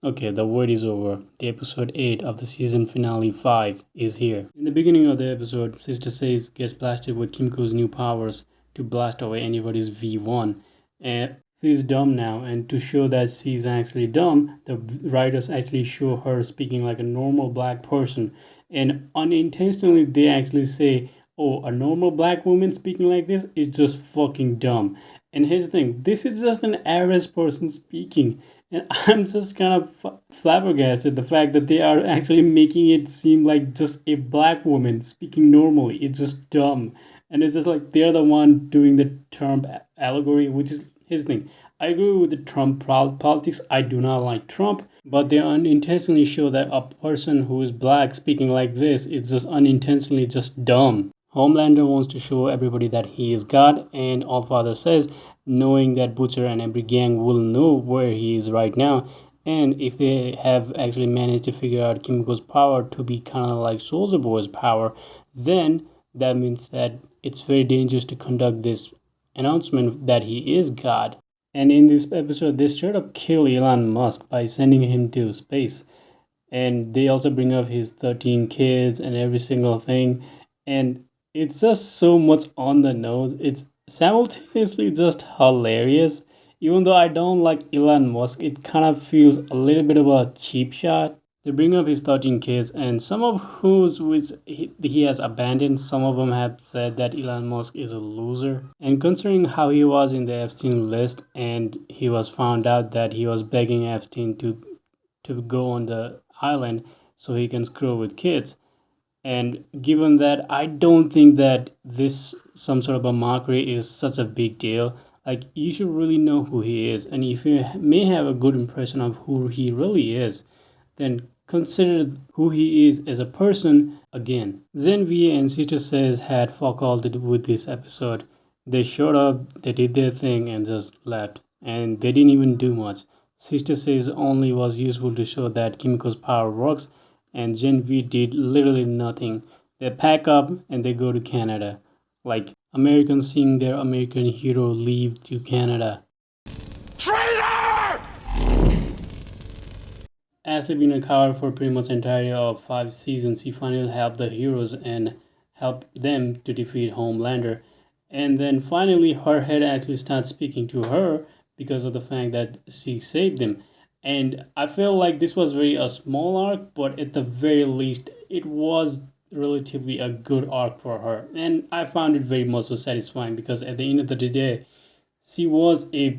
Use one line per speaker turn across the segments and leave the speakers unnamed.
Okay, the wait is over. The episode 8 of the season finale 5 is here. In the beginning of the episode, Sister Says gets blasted with Kimiko's new powers to blast away anybody's V1. And she's dumb now, and to show that she's actually dumb, the writers actually show her speaking like a normal black person. And unintentionally, they actually say, oh, a normal black woman speaking like this is just fucking dumb. And here's the thing, this is just an average person speaking, and I'm just kind of flabbergasted the fact that they are actually making it seem like just a black woman speaking normally. It's just dumb. And it's just like they're the one doing the Trump allegory, which is his thing. I agree with the Trump politics. I do not like Trump, but they unintentionally show that a person who is black speaking like this is just unintentionally just dumb. Homelander wants to show everybody that he is God, and Allfather says, knowing that Butcher and every gang will know where he is right now, and if they have actually managed to figure out Kimiko's power to be kind of like Soldier Boy's power, then that means that it's very dangerous to conduct this announcement that he is God. And in this episode, they straight up kill Elon Musk by sending him to space. And they also bring up his 13 kids and every single thing. And it's just so much on the nose. It's simultaneously just hilarious. Even though I don't like Elon Musk, it kind of feels a little bit of a cheap shot. They bring up his 13 kids, and some of whose which he has abandoned. Some of them have said that Elon Musk is a loser. And considering how he was in the Epstein list, and he was found out that he was begging Epstein to go on the island so he can screw with kids. And given that, I don't think that this some sort of a mockery is such a big deal. Like, you should really know who he is, and if you may have a good impression of who he really is, then consider who he is as a person again. Zenvi and Sister Says had fuck all to do with this episode. They showed up, they did their thing, and just left. And they didn't even do much. Sister Says only was useful to show that Kimiko's power works, and Gen V did literally nothing. They pack up and they go to Canada. Like Americans seeing their American hero leave to Canada.
Traitor!
After being a coward for pretty much entirety of 5 seasons, he finally helped the heroes and helped them to defeat Homelander. And then finally, her head actually starts speaking to her because of the fact that she saved them. And I feel like this was very a small arc, but at the very least, it was relatively a good arc for her. And I found it very much so satisfying because at the end of the day, she was a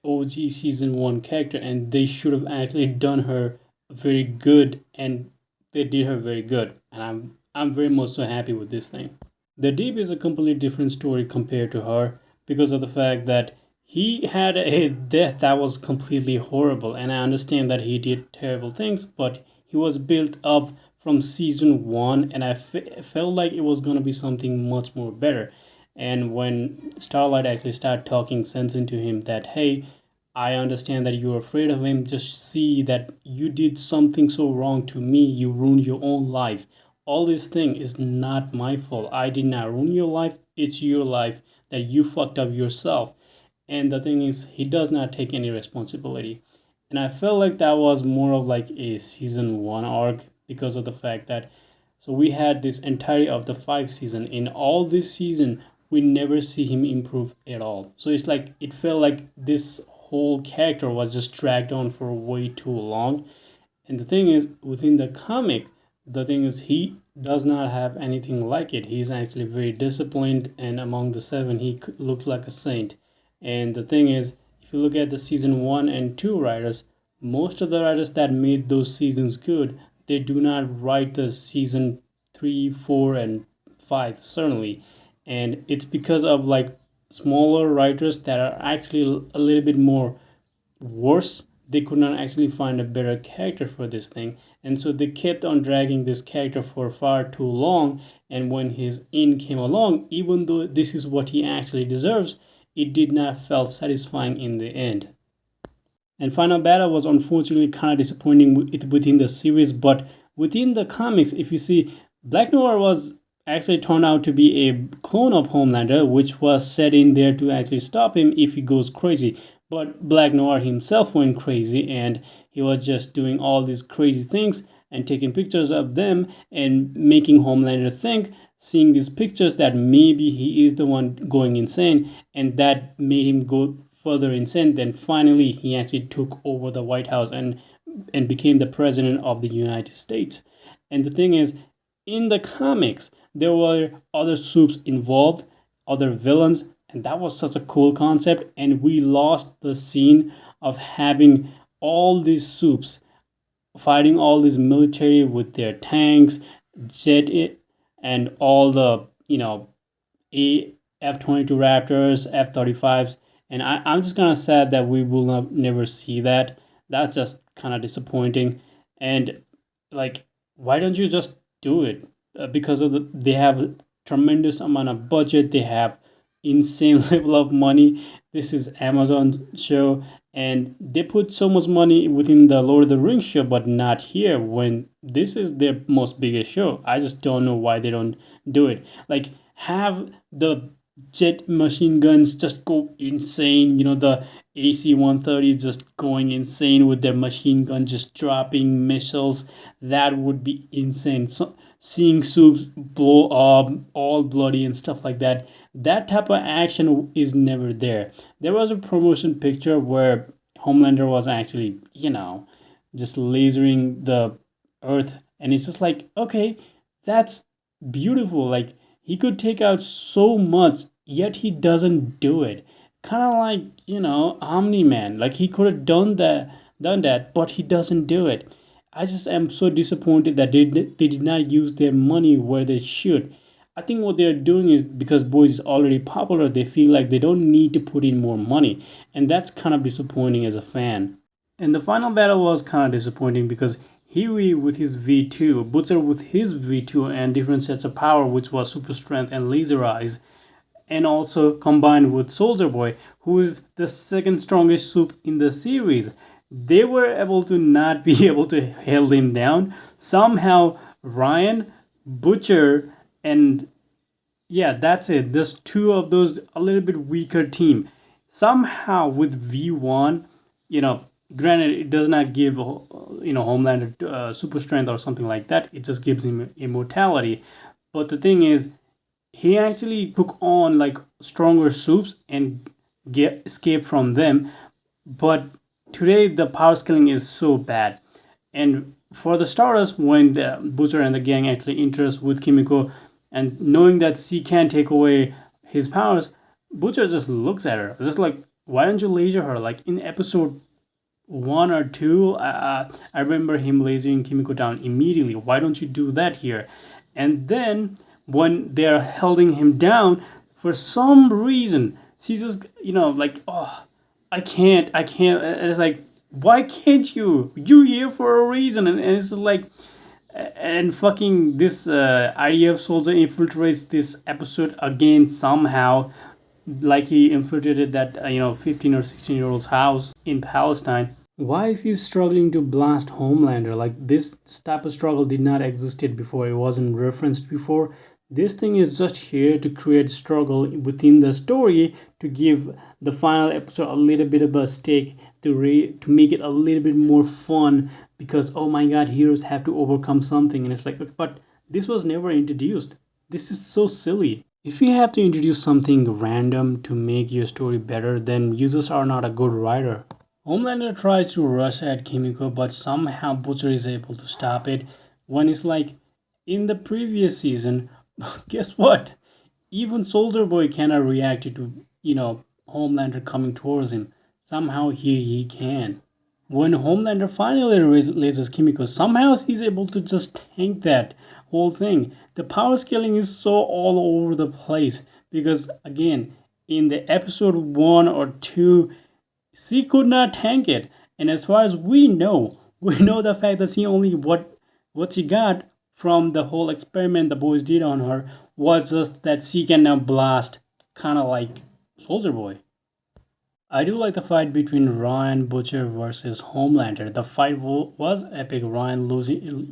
OG season 1 character, and they should have actually done her very good, and they did her very good, and I'm very much so happy with this thing. The Deep is a completely different story compared to her because of the fact that he had a death that was completely horrible, and I understand that he did terrible things, but he was built up from season 1, and I felt like it was going to be something much more better. And when Starlight actually started talking sense into him that, hey, I understand that you're afraid of him, just see that you did something so wrong to me, you ruined your own life. All this thing is not my fault. I did not ruin your life, it's your life that you fucked up yourself. And the thing is, he does not take any responsibility. And I felt like that was more of like a season 1 arc because of the fact that so we had this entirety of the 5 season. In all this season, we never see him improve at all. So it's like it felt like this whole character was just dragged on for way too long. And the thing is, within the comic, the thing is he does not have anything like it. He's actually very disciplined, and among the 7, he looks like a saint. And the thing is, if you look at the season 1 and 2 writers, most of the writers that made those seasons good, they do not write the season 3, 4, and 5 certainly. And it's because of like smaller writers that are actually a little bit more worse. They could not actually find a better character for this thing, and so they kept on dragging this character for far too long. And when his end came along, even though this is what he actually deserves, it did not felt satisfying in the end. And Final Battle was unfortunately kind of disappointing within the series, but within the comics, if you see, Black Noir was actually turned out to be a clone of Homelander, which was set in there to actually stop him if he goes crazy. But Black Noir himself went crazy and he was just doing all these crazy things and taking pictures of them and making Homelander think, seeing these pictures, that maybe he is the one going insane, and that made him go further insane. Then finally he actually took over the White House and became the president of the United States. And the thing is, in the comics, there were other soups involved, other villains, and that was such a cool concept. And we lost the scene of having all these soups fighting all these military with their tanks, jet and all the F-22 Raptors, F-35s, and I'm just kind of sad that we will never see that. That's just kind of disappointing. And like, why don't you just do it? Because they have tremendous amount of budget, they have insane level of money. This is Amazon show, and they put so much money within the Lord of the Rings show, but not here when this is their most biggest show. I just don't know why they don't do it. Like, have the jet machine guns just go insane. The AC-130 just going insane with their machine gun, just dropping missiles. That would be insane. So, seeing soups blow up all bloody and stuff like that, that type of action is never there. There was a promotion picture where Homelander was actually, just lasering the earth, and it's just like, okay, that's beautiful. Like, he could take out so much, yet he doesn't do it. Kind of like, Omni-Man. Like, he could have done that, but he doesn't do it. I just am so disappointed that they did not use their money where they should. I think what they're doing is because Boys is already popular, they feel like they don't need to put in more money. And that's kind of disappointing as a fan. And the final battle was kind of disappointing because Huey with his V2, Butcher with his V2 and different sets of power, which was super strength and laser eyes, and also combined with Soldier Boy, who is the second strongest soup in the series, they were able to not be able to hold him down. Somehow Ryan, Butcher, and yeah, that's it. There's two of those a little bit weaker team. Somehow with V1, granted it does not give Homelander super strength or something like that. It just gives him immortality. But the thing is, he actually took on like stronger soups and get escape from them. But today the power scaling is so bad, and for the starters, when the Butcher and the gang actually enters with Kimiko, and knowing that she can't take away his powers, Butcher just looks at her, just like, why don't you laser her? Like in episode 1 or 2, I remember him lasering Kimiko down immediately. Why don't you do that here? And then when they're holding him down, for some reason, she's just, like, oh, I can't. And it's like, why can't you? You're here for a reason. And it's just like, and fucking this IDF soldier infiltrates this episode again somehow, like he infiltrated that 15 or 16-year-old's house in Palestine. Why is he struggling to blast Homelander? Like, this type of struggle did not existed before. It wasn't referenced before. This thing is just here to create struggle within the story, to give the final episode a little bit of a stake, to make it a little bit more fun, because oh my god, heroes have to overcome something. And it's like, but this was never introduced. This is so silly. If you have to introduce something random to make your story better, then you just are not a good writer. Homelander tries to rush at Kimiko, but somehow Butcher is able to stop it. When it's like, in the previous season, guess what? Even Soldier Boy cannot react to, Homelander coming towards him. Somehow here he can. When Homelander finally lasers Kimiko, somehow he's able to just tank that whole thing. The power scaling is so all over the place because, again, in the episode 1 or 2, she could not tank it. And as far as we know the fact that she only what she got from the whole experiment the boys did on her was just that she can now blast, kind of like Soldier Boy. I do like the fight between Ryan Butcher versus Homelander. The fight was epic. Ryan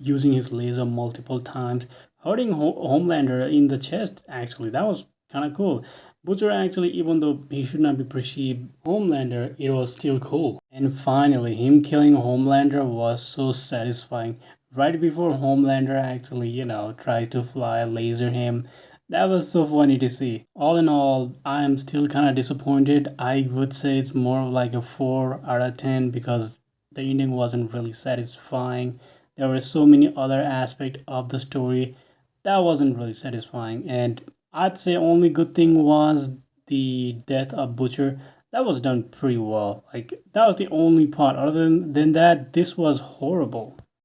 using his laser multiple times, hurting Homelander in the chest. Actually, that was kind of cool. Butcher actually, even though he should not be perceived Homelander, it was still cool. And finally, him killing Homelander was so satisfying. Right before Homelander actually, tried to fly, laser him. That was so funny to see. All in all, I am still kind of disappointed. I would say it's more of like a 4 out of 10 because the ending wasn't really satisfying. There were so many other aspects of the story that wasn't really satisfying. And I'd say only good thing was the death of Butcher. That was done pretty well. Like that was the only part. Other than that, this was horrible.